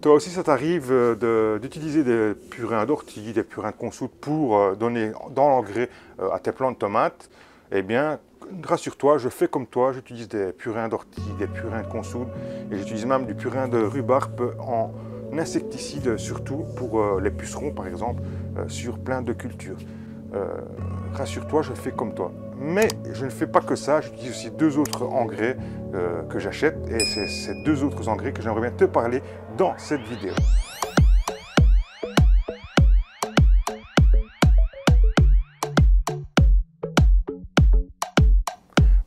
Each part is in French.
Toi aussi, ça t'arrive d'utiliser des purins d'ortie, des purins de consoude pour donner dans l'engrais à tes plants de tomates. Eh bien, rassure-toi, je fais comme toi, j'utilise des purins d'ortie, des purins de consoude et j'utilise même du purin de rhubarbe en insecticide, surtout pour les pucerons par exemple, sur plein de cultures. Rassure-toi, je fais comme toi. Mais je ne fais pas que ça, j'utilise aussi deux autres engrais que j'achète et c'est ces deux autres engrais que j'aimerais bien te parler dans cette vidéo.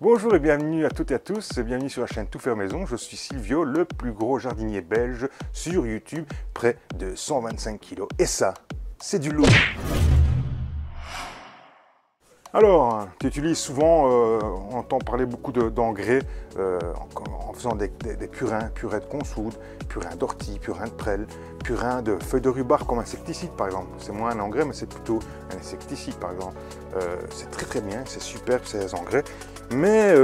Bonjour et bienvenue à toutes et à tous, bienvenue sur la chaîne Tout faire maison. Je suis Silvio, le plus gros jardinier belge sur YouTube, près de 125 kg. Et ça, c'est du lourd. Alors, tu utilises souvent, on entend parler beaucoup d'engrais en faisant des purins, purée de consoude, purin d'ortie, purin de prêle, purin de feuilles de rhubarbe comme insecticide par exemple. C'est moins un engrais mais c'est plutôt un insecticide par exemple. C'est très bien, c'est super ces engrais. Mais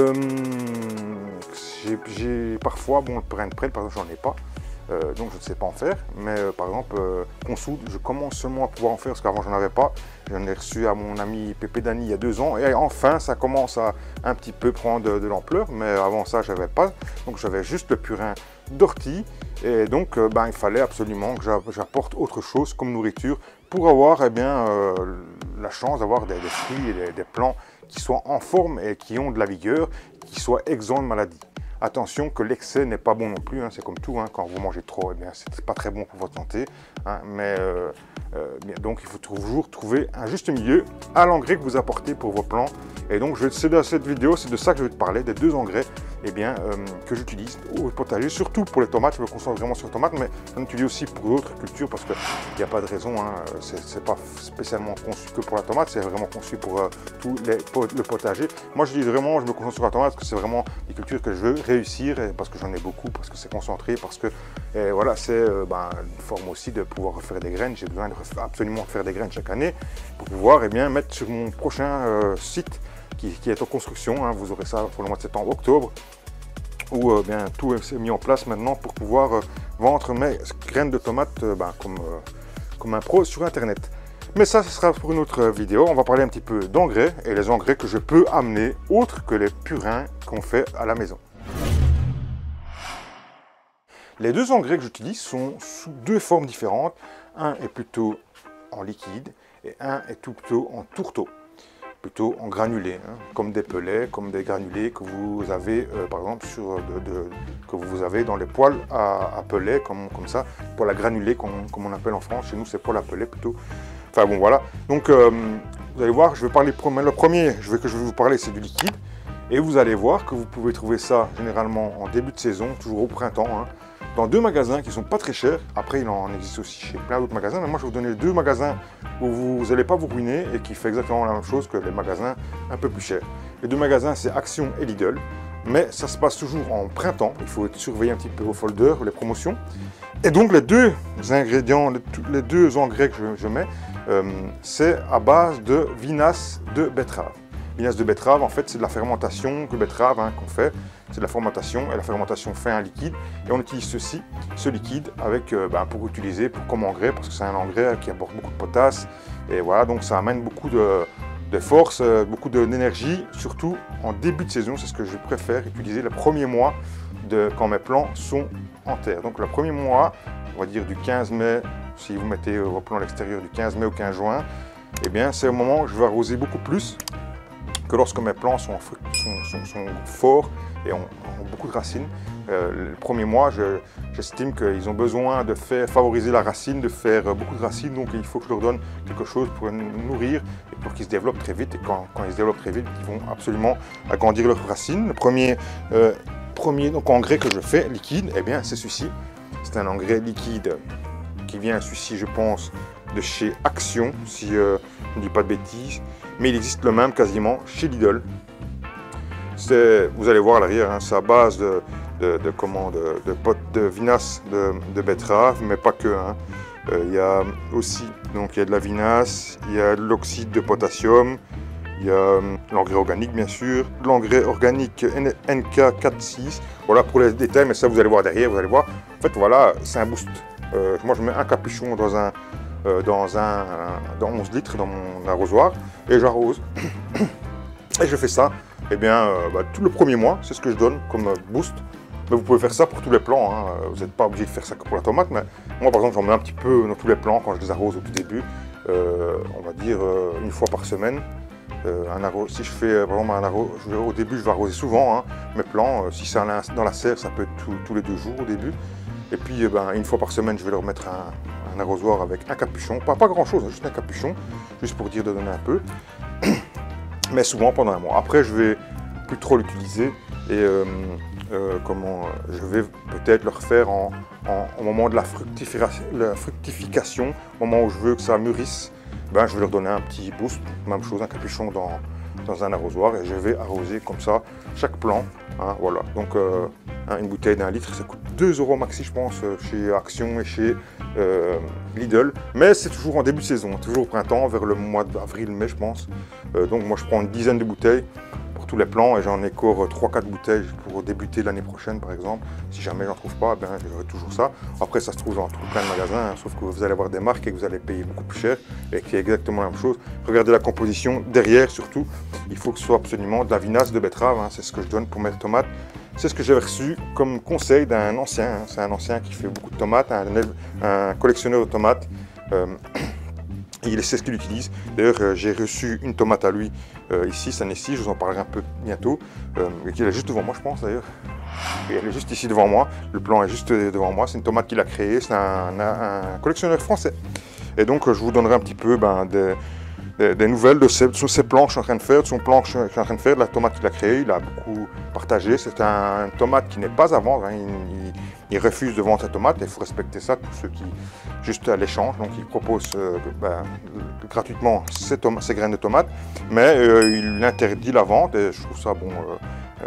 j'ai parfois, bon le purin de prêle par exemple j'en ai pas. Donc je ne sais pas en faire, mais par exemple consoude, je commence seulement à pouvoir en faire parce qu'avant j'en avais pas. J'en ai reçu à mon ami Pépé Dany il y a 2 ans et enfin ça commence à un petit peu prendre de l'ampleur, mais avant ça j'avais pas, donc j'avais juste le purin d'ortie et donc il fallait absolument que j'apporte autre chose comme nourriture pour avoir la chance d'avoir des fruits et des plants qui soient en forme et qui ont de la vigueur, qui soient exempts de maladies. Attention que l'excès n'est pas bon non plus, hein, c'est comme tout, hein, quand vous mangez trop, c'est pas très bon pour votre santé. Hein, donc il faut toujours trouver un juste milieu à l'engrais que vous apportez pour vos plants. Et donc c'est dans cette vidéo, c'est de ça que je vais te parler, des deux engrais que j'utilise au potager, surtout pour les tomates. Je me concentre vraiment sur les tomates, mais j'en utilise aussi pour d'autres cultures parce qu'il n'y a pas de raison, hein, c'est pas spécialement conçu que pour la tomate, c'est vraiment conçu pour tout le potager. Moi je me concentre sur la tomate parce que c'est vraiment des cultures que je veux réussir, parce que j'en ai beaucoup, parce que c'est concentré, parce que voilà, c'est une forme aussi de pouvoir refaire des graines. J'ai besoin absolument de faire des graines chaque année pour pouvoir mettre sur mon prochain site qui est en construction. Hein, vous aurez ça pour le mois de septembre-octobre, où tout est mis en place maintenant pour pouvoir vendre mes graines de tomates comme un pro sur internet. Mais ça, ce sera pour une autre vidéo. On va parler un petit peu d'engrais et les engrais que je peux amener autres que les purins qu'on fait à la maison. Les deux engrais que j'utilise sont sous deux formes différentes. Un est plutôt en liquide et un est tout plutôt en tourteau, plutôt en granulé, hein, comme des pellets, comme des granulés que vous avez par exemple que vous avez dans les poêles à pellets, comme ça, poêles à granulés comme on appelle en France. Chez nous c'est poêle à pellets plutôt. Enfin bon voilà. Donc vous allez voir, je vais parler le premier que je vais vous parler, c'est du liquide. Et vous allez voir que vous pouvez trouver ça généralement en début de saison, toujours au printemps, hein, dans deux magasins qui ne sont pas très chers. Après, il en existe aussi chez plein d'autres magasins, mais moi je vais vous donner deux magasins où vous n'allez pas vous ruiner et qui fait exactement la même chose que les magasins un peu plus chers. Les deux magasins, c'est Action et Lidl, mais ça se passe toujours en printemps. Il faut surveiller un petit peu vos folders, les promotions. Et donc les deux ingrédients, les deux engrais que je mets, c'est à base de vinasse de betterave. Vinasse de betterave, en fait, c'est de la fermentation de betterave qu'on fait. C'est de la fermentation et la fermentation fait un liquide. Et on utilise ce liquide pour utiliser comme engrais parce que c'est un engrais qui apporte beaucoup de potasse. Et voilà, donc ça amène beaucoup de force, beaucoup d'énergie, surtout en début de saison. C'est ce que je préfère utiliser le premier mois quand mes plants sont en terre. Donc le premier mois, on va dire du 15 mai, si vous mettez vos plants à l'extérieur du 15 mai au 15 juin, c'est au moment où je vais arroser beaucoup plus que lorsque mes plants sont forts et ont beaucoup de racines. Le premier mois, j'estime qu'ils ont besoin de favoriser la racine, de faire beaucoup de racines, donc il faut que je leur donne quelque chose pour les nourrir et pour qu'ils se développent très vite. Et quand ils se développent très vite, ils vont absolument agrandir leurs racines. Le premier engrais que je fais, liquide, c'est celui-ci. C'est un engrais liquide qui vient, celui-ci, je pense, de chez Action, si je ne dis pas de bêtises, mais il existe le même quasiment chez Lidl. Vous allez voir à l'arrière, hein, c'est à base de vinasse de betterave, mais pas que. Hein. Il y a aussi il y a de la vinasse, il y a de l'oxyde de potassium, il y a l'engrais organique bien sûr, l'engrais organique NK46. Voilà pour les détails, mais ça vous allez voir derrière, vous allez voir. En fait voilà, c'est un boost. moi je mets un capuchon dans 11 litres dans mon arrosoir et j'arrose. Et je fais ça, et bien, tout le premier mois, c'est ce que je donne comme boost. Mais vous pouvez faire ça pour tous les plants, hein. Vous n'êtes pas obligé de faire ça que pour la tomate, mais moi par exemple j'en mets un petit peu dans tous les plants quand je les arrose au tout début, on va dire une fois par semaine. Si je fais vraiment au début je vais arroser souvent hein, mes plants, si c'est dans la serre ça peut être tous les 2 jours au début. Et puis une fois par semaine je vais leur mettre un arrosoir avec un capuchon, pas grand chose, juste un capuchon, juste pour dire de donner un peu. Mais souvent pendant un mois. Après je vais plus trop l'utiliser et je vais peut-être le refaire au moment de la fructification, au moment où je veux que ça mûrisse, je vais leur donner un petit boost, même chose, un capuchon dans un arrosoir et je vais arroser comme ça chaque plant. Hein, voilà, donc une bouteille d'1 litre, ça coûte 2 € maxi je pense chez Action et chez Lidl, mais c'est toujours en début de saison, toujours au printemps, vers le mois d'avril-mai je pense. Donc moi je prends une dizaine de bouteilles pour tous les plants et j'en ai encore 3-4 bouteilles pour débuter l'année prochaine par exemple. Si jamais j'en trouve pas, j'aurai toujours ça. Après ça se trouve dans plein de magasins, hein, sauf que vous allez avoir des marques et que vous allez payer beaucoup plus cher et qui est exactement la même chose. Regardez la composition derrière surtout, il faut que ce soit absolument de la vinasse de betterave, hein, c'est ce que je donne pour mes tomates. C'est ce que j'ai reçu comme conseil d'un ancien, hein. C'est un ancien qui fait beaucoup de tomates, un collectionneur de tomates. Il sait ce qu'il utilise. D'ailleurs, j'ai reçu une tomate à lui ici, Sanessi, je vous en parlerai un peu bientôt. Il est juste devant moi, je pense d'ailleurs. Elle est juste ici devant moi. Le plan est juste devant moi. C'est une tomate qu'il a créée. C'est un collectionneur français. Et donc, je vous donnerai un petit peu des nouvelles de ses plans que je suis en train de faire, de son plan que je suis en train de faire, de la tomate qu'il a créée. Il a beaucoup partagé. C'est une tomate qui n'est pas à vendre. Hein. Il refuse de vendre sa tomate. Il faut respecter ça, tous ceux qui juste à l'échange. Donc il propose gratuitement ses graines de tomate, mais il interdit la vente et je trouve ça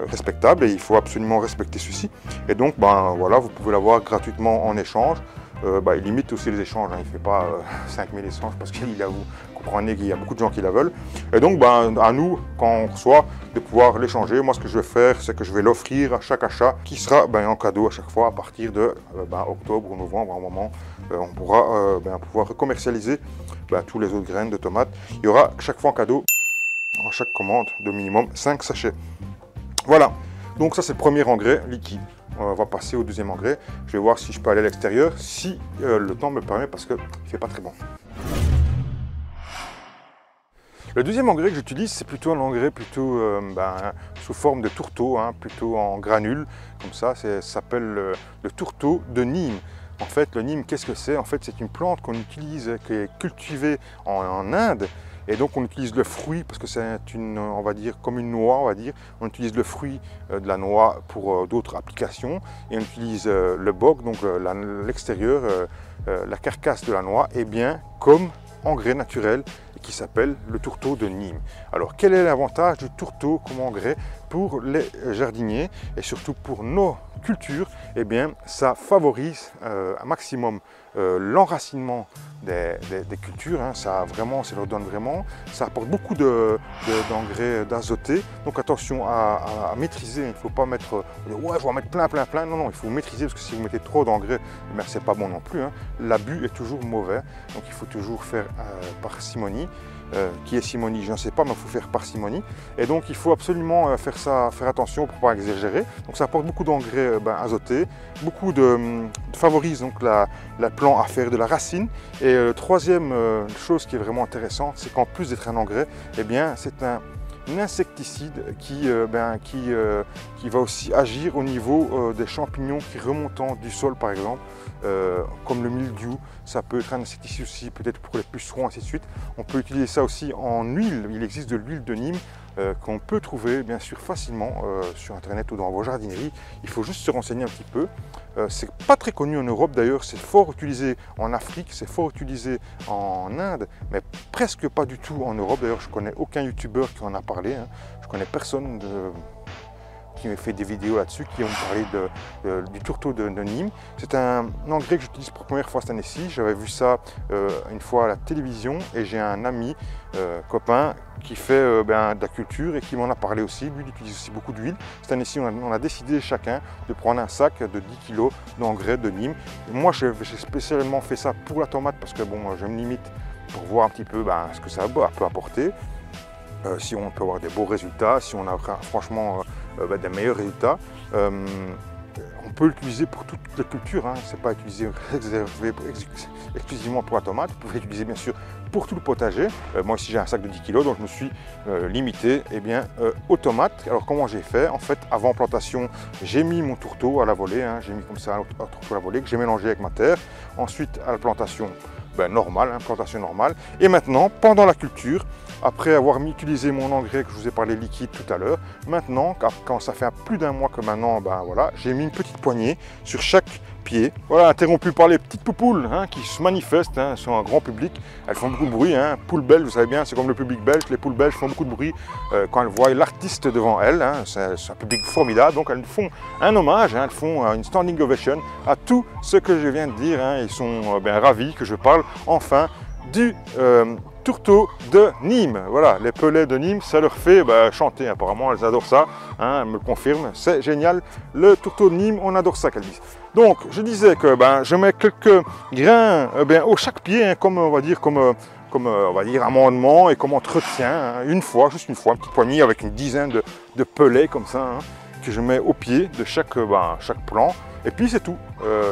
respectable et il faut absolument respecter ceci. Et donc voilà, vous pouvez l'avoir gratuitement en échange. Il limite aussi les échanges, hein. Il ne fait pas 5000 échanges parce qu'il a, vous comprenez qu'il y a beaucoup de gens qui la veulent. Et donc à nous, quand on reçoit, de pouvoir l'échanger. Moi ce que je vais faire, c'est que je vais l'offrir à chaque achat qui sera en cadeau à chaque fois à partir de octobre ou novembre, à un moment on pourra pouvoir commercialiser tous les autres graines de tomates. Il y aura chaque fois en cadeau, à chaque commande, de minimum 5 sachets. Voilà, donc ça c'est le premier engrais liquide. On va passer au deuxième engrais. Je vais voir si je peux aller à l'extérieur, si le temps me le permet, parce qu'il ne fait pas très bon. Le deuxième engrais que j'utilise, c'est plutôt un engrais sous forme de tourteau, hein, plutôt en granules, comme ça s'appelle le tourteau de Nîmes. En fait, le Nîmes, qu'est-ce que c'est? En fait, c'est une plante qu'on utilise, qui est cultivée en Inde. Et donc on utilise le fruit, parce que c'est on va dire comme une noix, on va dire. On utilise le fruit de la noix pour d'autres applications. Et on utilise le boc, donc l'extérieur, la carcasse de la noix, et bien comme engrais naturel qui s'appelle le tourteau de Nîmes. Alors quel est l'avantage du tourteau comme engrais pour les jardiniers et surtout pour nos cultures? Eh bien ça favorise un maximum l'enracinement des cultures, hein. Ça leur donne vraiment, ça apporte beaucoup d'engrais d'azoté, donc attention à maîtriser. Il ne faut pas mettre, ouais je vais en mettre plein, non, il faut maîtriser parce que si vous mettez trop d'engrais, eh c'est pas bon non plus, hein. L'abus est toujours mauvais, donc il faut toujours faire parcimonie. Qui est simonie, je ne sais pas, mais il faut faire parcimonie. Et donc il faut absolument faire attention pour ne pas exagérer. Donc ça apporte beaucoup d'engrais azotés, favorise donc la plante à faire de la racine. Et troisième chose qui est vraiment intéressante, c'est qu'en plus d'être un engrais, eh bien c'est un insecticide qui va aussi agir au niveau des champignons qui remontent du sol par exemple, comme le mildiou. Ça peut être un insecticide aussi peut-être pour les pucerons, ainsi de suite. On peut utiliser ça aussi en huile. Il existe de l'huile de Nîmes qu'on peut trouver bien sûr facilement sur internet ou dans vos jardineries. Il faut juste se renseigner un petit peu. C'est pas très connu en Europe d'ailleurs, c'est fort utilisé en Afrique, c'est fort utilisé en Inde, mais presque pas du tout en Europe. D'ailleurs je connais aucun youtubeur qui en a parlé, hein. Je connais personne qui m'a fait des vidéos là-dessus, qui ont parlé du tourteau de Nîmes. C'est un engrais que j'utilise pour la première fois cette année-ci. J'avais vu ça une fois à la télévision et j'ai un ami, copain, qui fait de la culture et qui m'en a parlé aussi. Lui, il utilise aussi beaucoup d'huile. Cette année-ci, on a décidé chacun de prendre un sac de 10 kg d'engrais de Nîmes. Et moi, j'ai spécialement fait ça pour la tomate parce que bon, je me limite pour voir un petit peu ce que ça peut apporter. Si on peut avoir des beaux résultats, si on a franchement des meilleurs résultats. On peut l'utiliser pour toutes les cultures, hein. C'est pas utilisé exclusivement pour la tomate, vous pouvez l'utiliser bien sûr pour tout le potager. Moi ici j'ai un sac de 10 kg, donc je me suis limité aux tomates. Alors comment j'ai fait? En fait, avant plantation, j'ai mis mon tourteau à la volée, hein. J'ai mis comme ça un tourteau à la volée que j'ai mélangé avec ma terre. Ensuite à la plantation, normale, hein, plantation normale. Et maintenant, pendant la culture, après avoir utilisé mon engrais que je vous ai parlé liquide tout à l'heure, maintenant, quand ça fait plus d'un mois que maintenant, voilà, j'ai mis une petite poignée sur chaque pied. Voilà, interrompu par les petites poupoules hein, qui se manifestent, hein, sont un grand public. Elles font beaucoup de bruit, hein. Poules belges, vous savez bien, c'est comme le public belge. Les poules belges font beaucoup de bruit quand elles voient l'artiste devant elles. Hein. C'est un public formidable, donc elles font un hommage, hein, elles font une standing ovation à tout ce que je viens de dire. Hein. Ils sont ravis que je parle enfin du tourteau de Nîmes. Voilà, les pelets de Nîmes, ça leur fait chanter. Apparemment, elles adorent ça. Hein, elles me le confirment. C'est génial. Le tourteau de Nîmes, on adore ça qu'elles disent. Donc, je disais que je mets quelques grains au chaque pied, hein, comme on va dire, amendement et comme entretien. Hein, juste une fois, une petite poignée avec une dizaine de pelets comme ça, hein, que je mets au pied de chaque plant. Et puis c'est tout.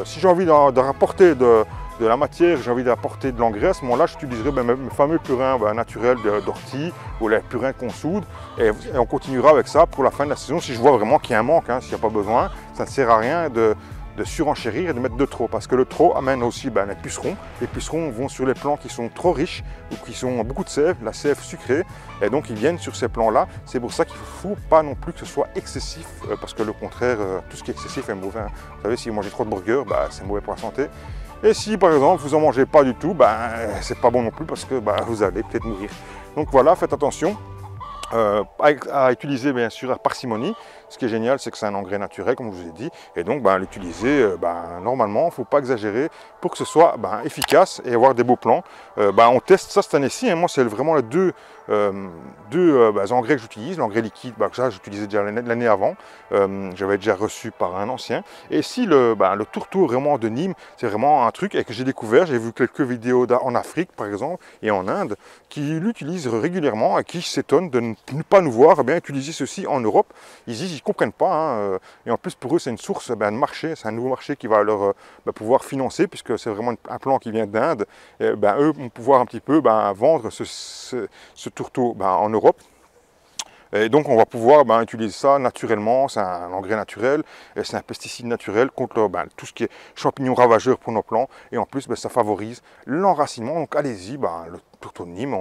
Si j'ai envie de rapporter de la matière, j'ai envie d'apporter de l'engrais, à ce moment-là, j'utiliserai mes fameux purins naturels d'ortie ou les purins qu'on soude et on continuera avec ça pour la fin de la saison si je vois vraiment qu'il y a un manque, hein, s'il n'y a pas besoin. Ça ne sert à rien de surenchérir et de mettre de trop parce que le trop amène aussi les pucerons. Les pucerons vont sur les plants qui sont trop riches ou qui ont beaucoup de sève, la sève sucrée, et donc ils viennent sur ces plants-là. C'est pour ça qu'il ne faut pas non plus que ce soit excessif parce que le contraire, tout ce qui est excessif est mauvais. Hein. Vous savez, si vous mangez trop de burgers, c'est mauvais pour la santé. Et si par exemple vous n'en mangez pas du tout, c'est pas bon non plus parce que vous allez peut-être mourir. Donc voilà, faites attention à utiliser bien sûr à parcimonie. Ce qui est génial, c'est que c'est un engrais naturel, comme je vous ai dit, et donc l'utiliser normalement, il ne faut pas exagérer pour que ce soit efficace et avoir des beaux plants. On teste ça cette année-ci, hein. Moi c'est vraiment les deux engrais que j'utilise, l'engrais liquide que j'utilisais déjà l'année avant, j'avais déjà reçu par un ancien, et ici le tourteau vraiment de Nîmes, c'est vraiment un truc que j'ai découvert, j'ai vu quelques vidéos en Afrique par exemple, et en Inde, qui l'utilisent régulièrement et qui s'étonnent de ne pas nous voir utiliser ceci en Europe. Ils disent, ils ne comprennent pas, hein, et en plus pour eux c'est une source de marché, c'est un nouveau marché qui va leur pouvoir financer, puisque c'est vraiment un plan qui vient d'Inde, eux vont pouvoir un petit peu vendre ce tourteau en Europe. Et donc on va pouvoir utiliser ça naturellement, c'est un engrais naturel, c'est un pesticide naturel contre tout ce qui est champignons ravageurs pour nos plants, et en plus ça favorise l'enracinement, donc allez-y, le tourteau de Nîmes,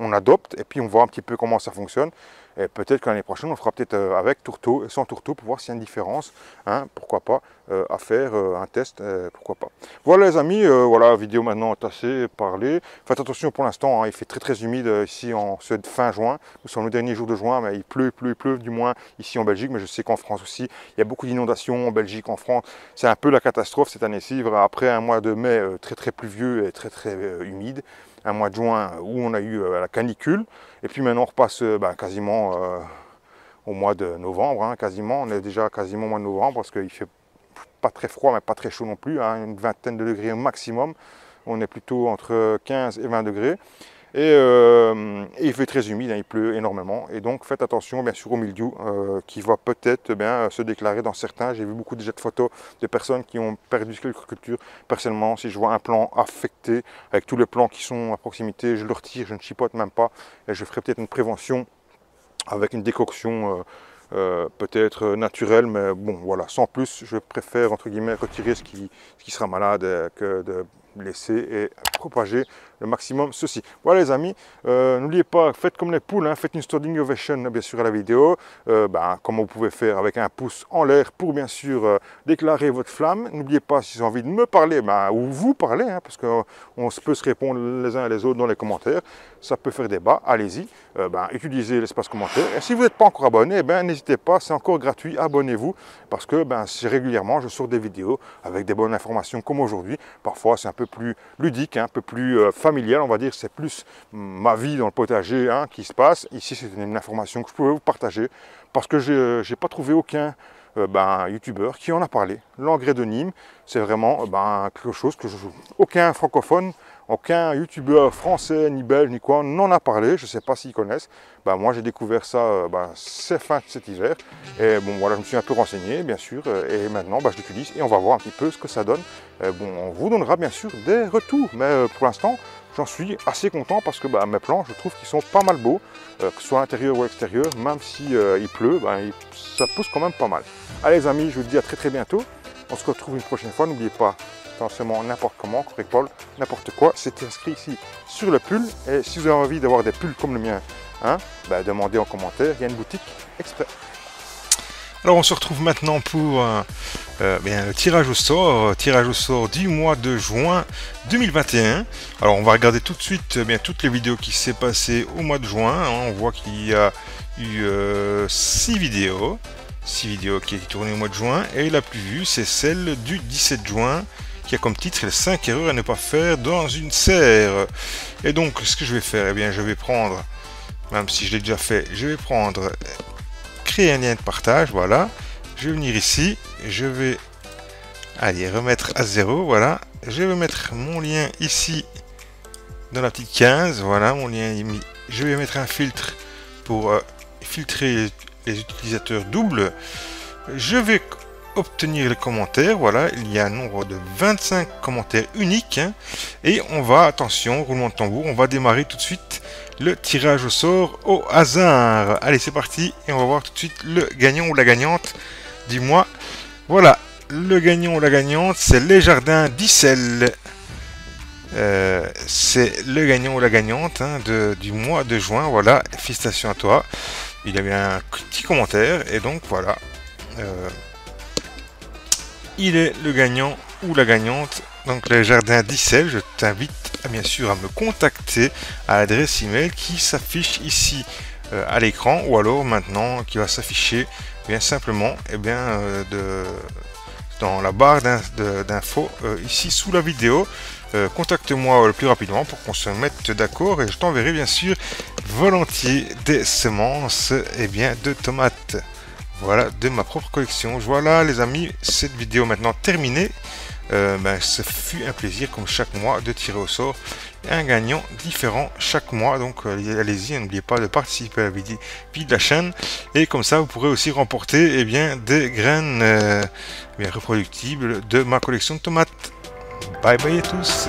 on adopte, et puis on voit un petit peu comment ça fonctionne. Et peut-être que l'année prochaine, on fera peut-être avec tourteau et sans tourteau pour voir s'il y a une différence. Hein, pourquoi pas à faire un test, pourquoi pas. Voilà les amis, voilà, vidéo maintenant est assez parlée. Faites attention pour l'instant, hein, il fait très humide ici en ce fin juin. Nous sommes le dernier jour de juin, mais il pleut du moins ici en Belgique. Mais je sais qu'en France aussi, il y a beaucoup d'inondations en Belgique, en France. C'est un peu la catastrophe cette année-ci. Après un mois de mai très pluvieux et très humide. Un mois de juin où on a eu la canicule, et puis maintenant on repasse quasiment au mois de novembre, hein, quasiment, on est déjà quasiment au mois de novembre parce qu'il fait pas très froid mais pas très chaud non plus, hein, une vingtaine de degrés au maximum, on est plutôt entre 15 et 20 degrés. Et il fait très humide, hein, il pleut énormément, et donc faites attention bien sûr au mildiou qui va peut-être se déclarer dans certains. J'ai vu beaucoup déjà de photos de personnes qui ont perdu quelques cultures. Personnellement, si je vois un plant affecté avec tous les plants qui sont à proximité, je le retire, je ne chipote même pas, et je ferai peut-être une prévention avec une décoction peut-être naturelle, mais bon voilà, sans plus. Je préfère entre guillemets retirer ce qui sera malade que de laisser et propager le maximum ceci. Voilà les amis, n'oubliez pas, faites comme les poules, hein, faites une standing ovation bien sûr à la vidéo, comme vous pouvez faire avec un pouce en l'air pour bien sûr déclarer votre flamme. N'oubliez pas, si vous avez envie de me parler, ou vous parler, hein, parce qu'on peut se répondre les uns et les autres dans les commentaires, ça peut faire débat, allez-y, utilisez l'espace commentaire. Et si vous n'êtes pas encore abonné, n'hésitez pas, c'est encore gratuit, abonnez-vous, parce que régulièrement je sors des vidéos avec des bonnes informations comme aujourd'hui. Parfois c'est un peu plus ludique, un peu plus familial, on va dire, c'est plus ma vie dans le potager qui se passe. Ici c'est une information que je pouvais vous partager, parce que je n'ai pas trouvé aucun youtubeur qui en a parlé. L'engrais de Nîmes, c'est vraiment quelque chose que aucun francophone, aucun youtubeur français, ni belge, ni quoi, n'en a parlé. Je ne sais pas s'ils connaissent. Moi, j'ai découvert ça c'est fin de cet hiver. Et bon, voilà, je me suis un peu renseigné, bien sûr. Et maintenant, je l'utilise et on va voir un petit peu ce que ça donne. On vous donnera bien sûr des retours. Mais pour l'instant, j'en suis assez content parce que mes plants, je trouve qu'ils sont pas mal beaux, que ce soit à l'intérieur ou à l'extérieur. Même si il pleut, ça pousse quand même pas mal. Allez les amis, je vous dis à très très bientôt. On se retrouve une prochaine fois. N'oubliez pas, potentiellement n'importe comment, Paul, n'importe quoi, c'est inscrit ici sur le pull. Et si vous avez envie d'avoir des pulls comme le mien, demandez en commentaire, il y a une boutique exprès. Alors on se retrouve maintenant pour le tirage au sort du mois de juin 2021. Alors on va regarder tout de suite toutes les vidéos qui s'est passées au mois de juin. On voit qu'il y a eu 6 vidéos qui été tournées au mois de juin, et la plus vue c'est celle du 17 juin qui a comme titre les 5 erreurs à ne pas faire dans une serre. Et donc ce que je vais faire, je vais prendre, même si je l'ai déjà fait, je vais prendre créer un lien de partage, voilà, je vais venir ici, je vais remettre à 0, voilà, je vais mettre mon lien ici dans la petite 15, voilà, mon lien est mis, je vais mettre un filtre pour filtrer les utilisateurs doubles, je vais obtenir les commentaires, voilà, il y a un nombre de 25 commentaires uniques, et on va, attention, roulement de tambour, on va démarrer tout de suite le tirage au sort au hasard. Allez, c'est parti, et on va voir tout de suite le gagnant ou la gagnante du mois. Voilà, le gagnant ou la gagnante, c'est Les Jardins d'Issel. C'est le gagnant ou la gagnante du mois de juin. Voilà, félicitations à toi. Il y avait un petit commentaire, et donc voilà. Il est le gagnant ou la gagnante, donc Les Jardins d'Issel. Je t'invite bien sûr à me contacter à l'adresse email qui s'affiche ici à l'écran, ou alors maintenant qui va s'afficher bien simplement dans la barre d'infos ici sous la vidéo. Contacte-moi le plus rapidement pour qu'on se mette d'accord, et je t'enverrai bien sûr volontiers des semences de tomates. Voilà, de ma propre collection. Voilà les amis, cette vidéo maintenant terminée. Ce fut un plaisir comme chaque mois de tirer au sort un gagnant différent chaque mois. Donc allez-y, n'oubliez pas de participer à la vie de la chaîne, et comme ça vous pourrez aussi remporter des graines reproductibles de ma collection de tomates. Bye bye à tous.